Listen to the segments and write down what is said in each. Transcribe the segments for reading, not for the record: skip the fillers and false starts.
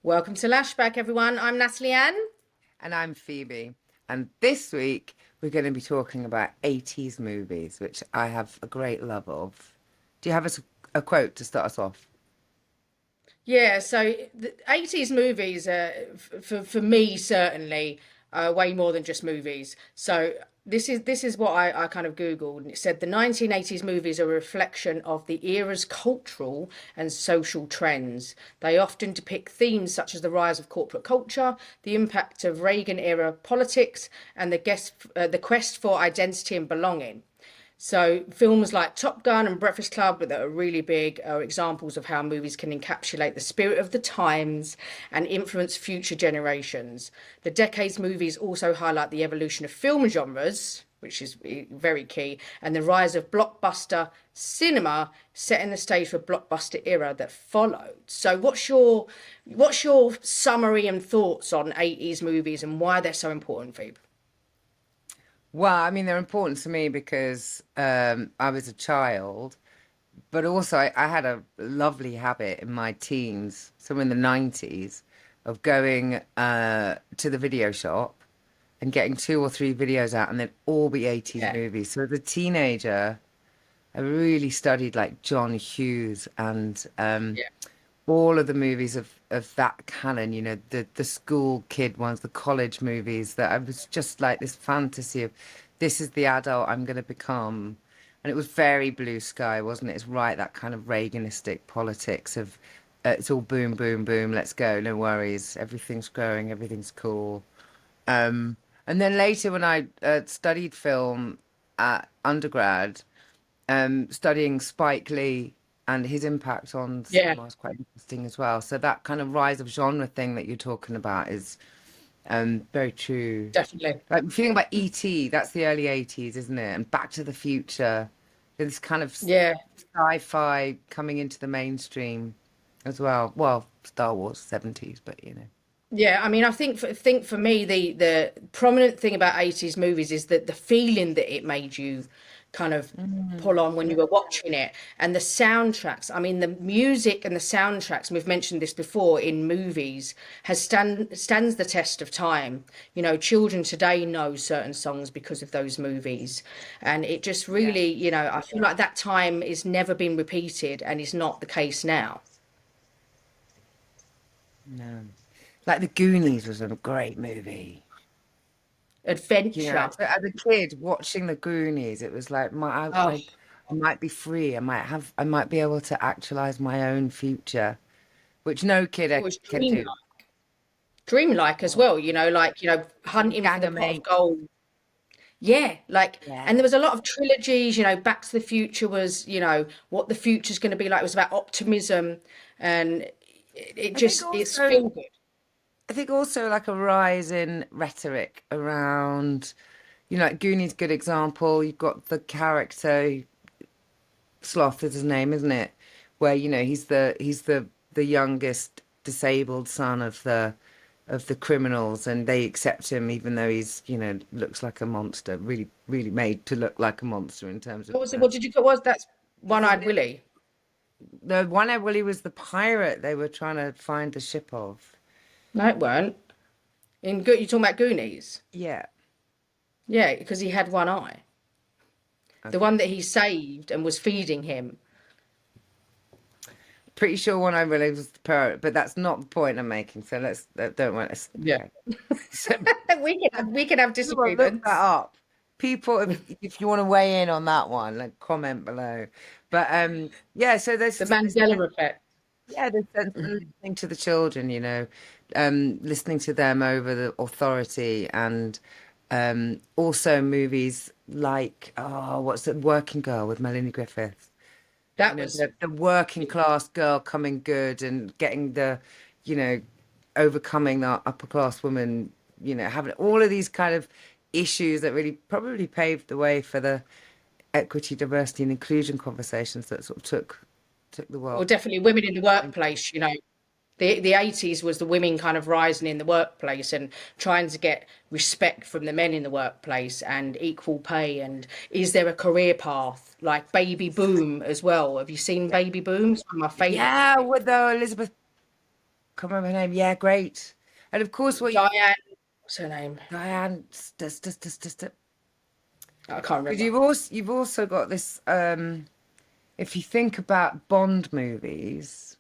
Welcome to Lashback, everyone. I'm Natalyan. And I'm Phoebe. And this week we're going to be talking about 80s movies, which I have a great love of. Do you have a quote to start us off? Yeah, so the 80s movies, for me certainly, way more than just movies. So this is what I kind of Googled, and it said the 1980s movies are a reflection of the era's cultural and social trends. They often depict themes such as the rise of corporate culture, the impact of Reagan era politics, and the quest for identity and belonging. So films like Top Gun and Breakfast Club that are really big are examples of how movies can encapsulate the spirit of the times and influence future generations. The decade's movies also highlight the evolution of film genres, which is very key, and the rise of blockbuster cinema, setting the stage for blockbuster era that followed. So what's your summary and thoughts on 80s movies and why they're so important, Phoebe? Well, I mean, they're important to me because I was a child, but also I had a lovely habit in my teens, so in the 90s, of going to the video shop and getting two or three videos out and they'd all be 80s Yeah. movies. So as a teenager, I really studied like John Hughes and Yeah. all of the movies of that canon, the school kid ones, the college movies, that I was just like this fantasy of this is the adult I'm going to become. And it was very blue sky, wasn't it? It's right, that kind of Reaganistic politics of it's all boom, boom, boom, let's go, no worries, everything's growing, everything's cool. And then later, when I studied film at undergrad, studying Spike Lee and his impact on Yeah, cinema was quite interesting as well. So that kind of rise of genre thing that you're talking about is very true. definitely. Like feeling about E.T., that's the early 80s, isn't it? And Back to the Future, this kind of Yeah. sci-fi coming into the mainstream as well. Well, Star Wars 70s, but Yeah, I mean, I think for me, the prominent thing about 80s movies is that the feeling that it made you kind of pull on when you were watching it, and the soundtracks. I mean, the music and the soundtracks, and we've mentioned this before in movies, stands the test of time. You know, children today know certain songs because of those movies, and it just Yeah. really, I feel like that time is never been repeated, and is not the case now. No. Like The Goonies was a great movie. Adventure. So as a kid watching the Goonies, it was like Oh, I might be free. I might be able to actualize my own future, which no kid it was can do. dreamlike as well, like, hunting for Gang the of pot of Mates. gold. Yeah, like, and Yeah. there was a lot of trilogies, Back to the Future was, what the future's going to be like. It was about optimism, and I think it's also feel good. I think also like a rise in rhetoric around, like Goonies, good example. You've got the character Sloth is his name, isn't it? Where, he's the youngest disabled son of the criminals, and they accept him even though he's, looks like a monster, really, really made to look like a monster in terms of What was it? What did you call was that's I think One-Eyed Willie? the one I Willie was the pirate they were trying to find the ship of. No, it weren't. You're talking about Goonies? Yeah. Yeah, because he had one eye. The Okay. one that he saved and was feeding him. Pretty sure one I Willie was the pirate, but that's not the point I'm making. So don't want us. Yeah. Okay. So We can have Well, look that disagreements. up. People, if you want to weigh in on that one, like comment below. But yeah, so there's The just this Mandela effect. yeah, this sense of listening to the children, listening to them over the authority, and also movies like what's it, Working Girl with Melanie Griffith. That was The working class girl coming good and getting you know, overcoming the upper class woman, having all of these kind of issues that really probably paved the way for the equity, diversity, and inclusion conversations that sort of took the Well, world. definitely women in the workplace, The 80s was the women kind of rising in the workplace and trying to get respect from the men in the workplace and equal pay. And is there a career path like Baby Boom as well? Have you seen Yeah, Baby Boom? It's one of my favourite yeah, movies. with the Elizabeth. can't remember her name. Yeah, great. And of course, what you Diane, what's her name? Diane, I can't because remember. you've also got this. If you think about Bond movies,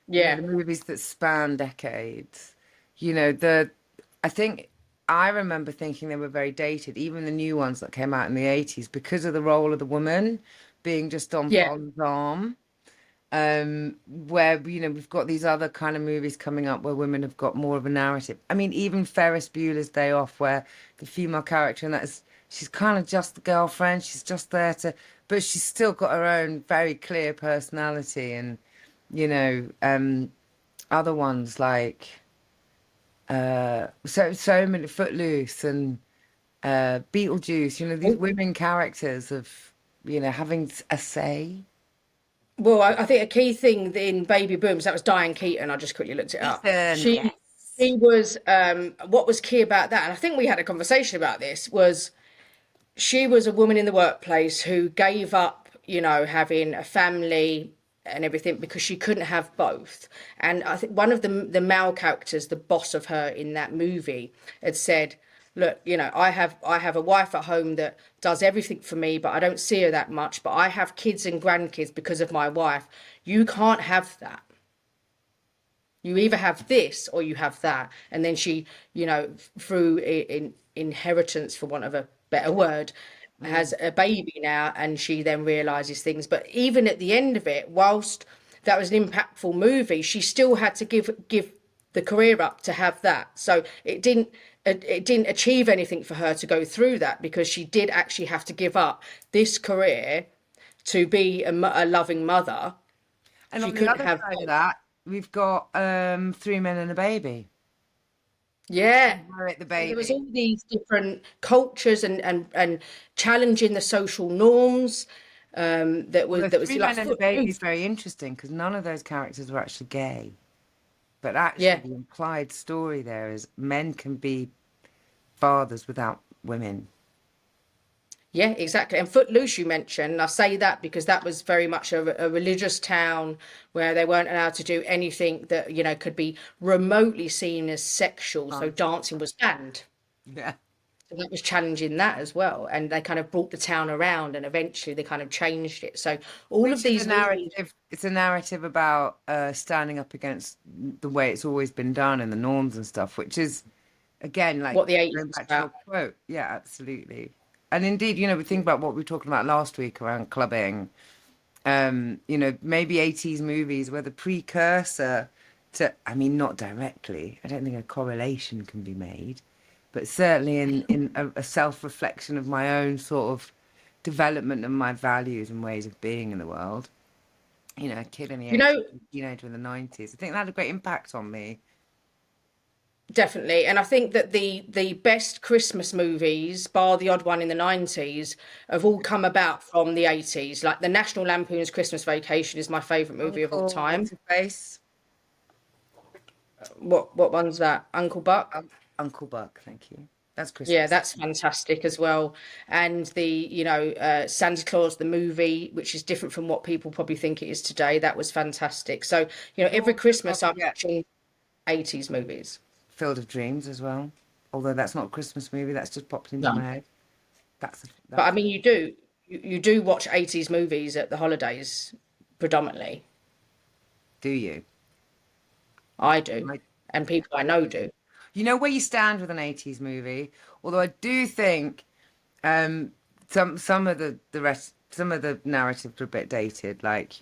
Yeah, the movies that span decades, I think I remember thinking they were very dated, even the new ones that came out in the 80s, because of the role of the woman being just on yeah, Bond's arm. Where we've got these other kind of movies coming up where women have got more of a narrative. I mean, even Ferris Bueller's Day Off, where the female character in that is she's kind of just the girlfriend. She's just there to, but she's still got her own very clear personality. And other ones like so many Footloose and Beetlejuice. These oh, women characters of having a say. well, I think a key thing in Baby Booms, that was Diane Keaton. I just quickly looked it up. Ethan, yes. She was what was key about that, and I think we had a conversation about this, was she was a woman in the workplace who gave up, having a family and everything because she couldn't have both. And I think one of the male characters, the boss of her in that movie, had said, "Look, I have a wife at home that does everything for me, but I don't see her that much. But I have kids and grandkids because of my wife. You can't have that. You either have this or you have that." And then she, through in inheritance, for want of a better word, Mm. has a baby now, and she then realizes things. But even at the end of it, whilst that was an impactful movie, she still had to give the career up to have that. So it didn't achieve anything for her to go through that, because she did actually have to give up this career to be a loving mother. And She on the couldn't other have side of both. that, we've got Three Men and a Baby. Yeah. Inherit the So there was all baby. these different cultures and challenging the social norms. That was Although that was Three like Men and a Baby is footloose. very interesting because none of those characters were actually gay. But actually, Yeah, the implied story there is men can be fathers without women. yeah, exactly. And Footloose, you mentioned. I say that because that was very much a religious town where they weren't allowed to do anything that could be remotely seen as sexual. So Dancing. dancing was banned. Yeah. So that was challenging that as well. And they kind of brought the town around, and eventually they kind of changed it. So all of Which is a these movies, narrative. It's a narrative about standing up against the way it's always been done and the norms and stuff, which is again, like what the 80s going was back to about. your quote. Yeah, absolutely. And indeed, we think about what we were talking about last week around clubbing. Maybe 80s movies were the precursor to, I mean, not directly. I don't think a correlation can be made, but certainly in a self-reflection of my own sort of development and my values and ways of being in the world. A kid in the You 80s, know, a teenager in the 90s. I think that had a great impact on me. Definitely. And I think that the best Christmas movies, bar the odd one in the 90s, have all come about from the 80s. Like the National Lampoon's Christmas Vacation is my favourite movie of all Uncle, what's time. his face? What one's that? Uncle Buck? Uncle Buck, thank you. That's Yeah, Christmas. that's fantastic as well. And the, Santa Claus the movie, which is different from what people probably think it is today, that was fantastic. So, You every also can't Christmas I'm forget watching 80s movies. Field of Dreams as well. Although that's not a Christmas movie, that's just popped into my No. head. But I That's mean, you do watch 80s movies at the holidays predominantly. do you? I do, Like, and people I know do. you know where you stand with an 80s movie? Although I do think um some of the rest some of the narratives are a bit dated, like,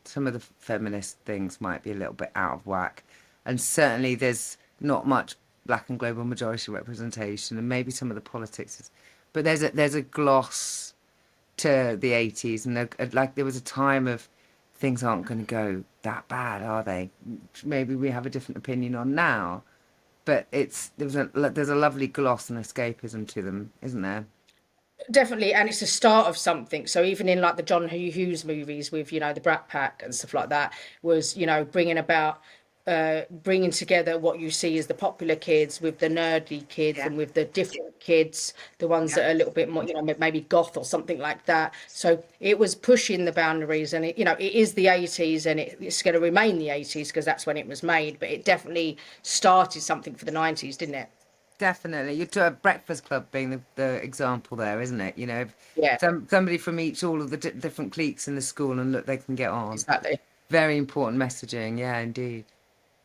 some of the feminist things might be a little bit out of whack. And certainly there's not much black and global majority representation and maybe some of the politics is, but there's a gloss to the 80s, and there was a time of things aren't going to go that bad, are they? Maybe we have a different opinion on now, but there's a lovely gloss and escapism to them, isn't there? Definitely, and it's the start of something. So even in like the John Hughes movies with the Brat Pack and stuff like that, was bringing about. bringing together what you see as the popular kids with the nerdy kids Yeah, and with the different kids, the ones yeah, that are a little bit more, maybe goth or something like that. So it was pushing the boundaries, and it is the 80s, and it's going to remain the 80s because that's when it was made. But it definitely started something for the 90s, didn't it? definitely. You're to a Breakfast Club being the example there, isn't it? You know, Yeah, somebody from all of the different cliques in the school, and look, they can get on. exactly. Very important messaging. Yeah, indeed.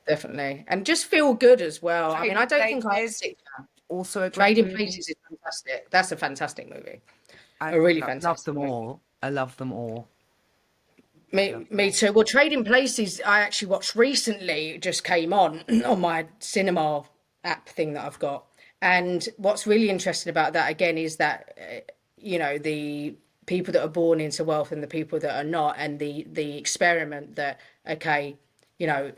Definitely. And just feel good as well. I mean, I Trading don't think I ever Places, sit down. also a great Trading movie. Places is fantastic. That's a fantastic movie. I A really love fantastic them movie. all. I love them all. Love them Me all. too. Well, Trading Places, I actually watched recently. It just came on my cinema app thing that I've got. And what's really interesting about that again is that the people that are born into wealth and the people that are not, and the experiment that okay, you know,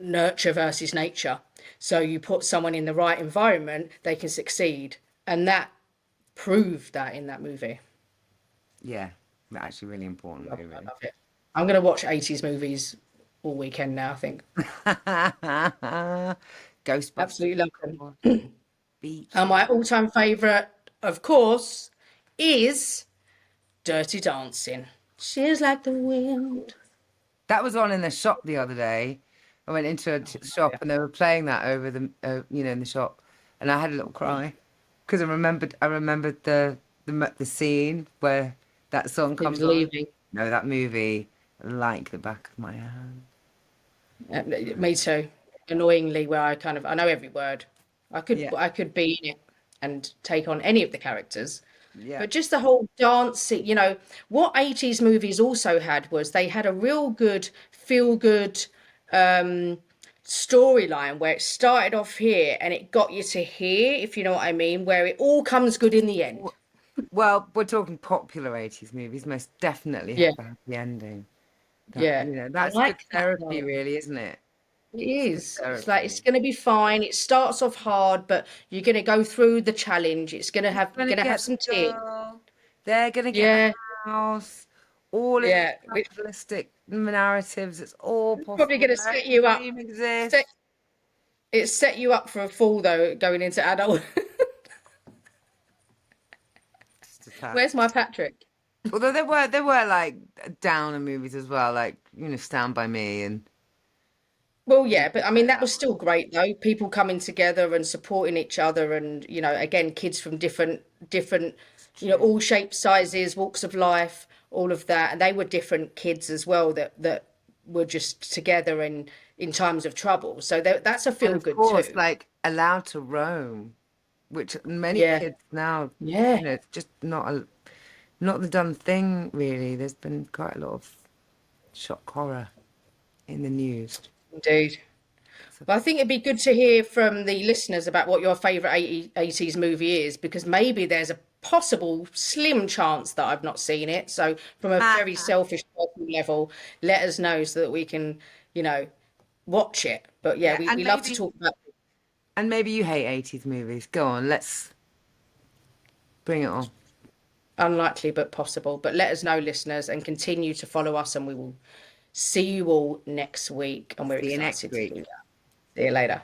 nurture versus nature. So you put someone in the right environment, they can succeed, and that proved that in that movie. Yeah, actually, really important I movie. love it. I'm going to watch 80s movies all weekend now, I think. Ghostbusters, Absolutely love of them. course. And Beaches. my all-time favourite, of course, is Dirty Dancing. She's like the wind. That was on in the shop the other day. I went into a shop Yeah. and they were playing that over in the shop, and I had a little cry because I remembered the scene where that song He was comes on. leaving. No, that movie like the back of my hand. Me too. Annoyingly, where I know every word. Yeah, I could be in it and take on any of the characters. yeah. But just the whole dancing, what 80s movies also had was they had a real good feel good storyline where it started off here and it got you to here, if you know what I mean, where it all comes good in the end. Well, we're talking popular 80s movies, most definitely Yeah, have a happy ending. That, yeah. I that's good like that therapy, though. really, isn't it? It It's good is. It's like it's therapy. going to be fine. It starts off hard, but you're going to go through the challenge. He's You're gonna going to have get the some tears. girl. They're gonna get the Yeah, house. All of these yeah. capitalistic narratives, it's all It's probably possible. going to Let set the you up. dream Set exist. It set you up for a fall though, going into adult. Just a tad. Where's my Patrick? Although there were like downer movies as well, like Stand by Me and Well, things yeah, but I like mean that that. was still great though. People coming together and supporting each other, and again, kids from different, It's true. all shapes, sizes, walks of life, all of that, and they were different kids as well that were just together in times of trouble. So that's a And feel of good course, too. like Allowed to Roam, which many Yeah, kids now, yeah, it's just not the done thing really. There's been quite a lot of shock horror in the news. indeed. So, Well, I think it'd be good to hear from the listeners about what your favourite 80s movie is, because maybe there's a possible slim chance that I've not seen it. So, from a very selfish personal level, let us know so that we can, you know, watch it. But yeah, yeah, we love to talk about and maybe you hate 80s movies. Go on, let's bring it on. unlikely but possible. But let us know, listeners, and continue to follow us, and we will see you all next week. And we're See you next excited to do week. that. See you later.